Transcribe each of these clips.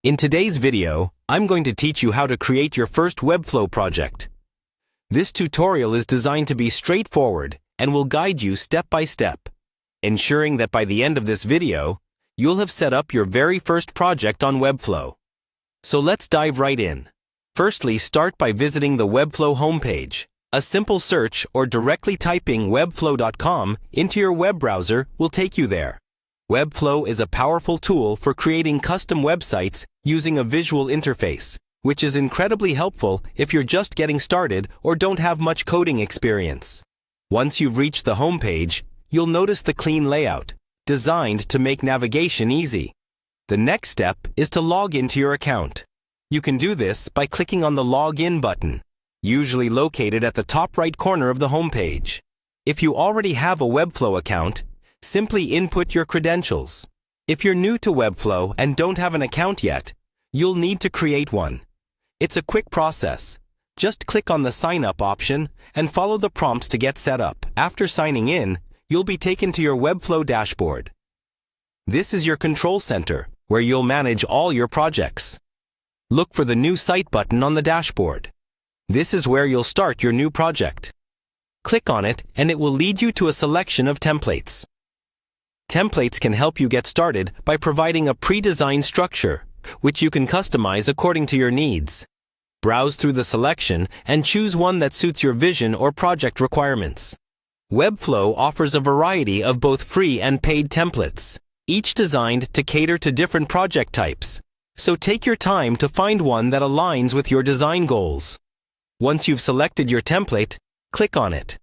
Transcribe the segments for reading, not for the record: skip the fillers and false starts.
In today's video, I'm going to teach you how to create your first Webflow project. This tutorial is designed to be straightforward and will guide you step by step, ensuring that by the end of this video, you'll have set up your very first project on Webflow. So let's dive right in. Firstly, start by visiting the Webflow homepage. A simple search or directly typing webflow.com into your web browser will take you there. Webflow is a powerful tool for creating custom websites using a visual interface, which is incredibly helpful if you're just getting started or don't have much coding experience. Once you've reached the homepage, you'll notice the clean layout, designed to make navigation easy. The next step is to log into your account. You can do this by clicking on the Login button, usually located at the top right corner of the homepage. If you already have a Webflow account, simply input your credentials. If you're new to Webflow and don't have an account yet, you'll need to create one. It's a quick process. Just click on the Sign Up option and follow the prompts to get set up. After signing in, you'll be taken to your Webflow dashboard. This is your control center, where you'll manage all your projects. Look for the New Site button on the dashboard. This is where you'll start your new project. Click on it and it will lead you to a selection of templates. Templates can help you get started by providing a pre-designed structure, which you can customize according to your needs. Browse through the selection and choose one that suits your vision or project requirements. Webflow offers a variety of both free and paid templates, each designed to cater to different project types. So take your time to find one that aligns with your design goals. Once you've selected your template, click on it.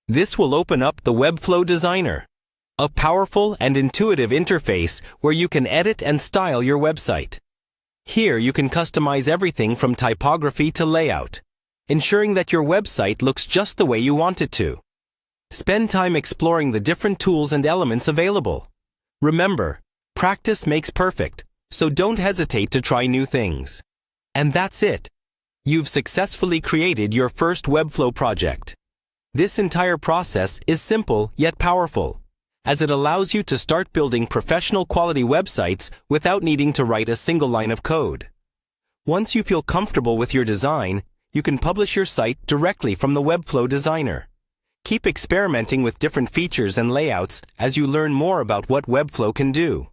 This will open up the Webflow Designer, a powerful and intuitive interface where you can edit and style your website. Here you can customize everything from typography to layout, ensuring that your website looks just the way you want it to. Spend time exploring the different tools and elements available. Remember, practice makes perfect, so don't hesitate to try new things. And that's it. You've successfully created your first Webflow project. This entire process is simple yet powerful, as it allows you to start building professional quality websites without needing to write a single line of code. Once you feel comfortable with your design, you can publish your site directly from the Webflow Designer. Keep experimenting with different features and layouts as you learn more about what Webflow can do.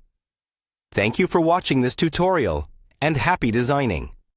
Thank you for watching this tutorial, and happy designing!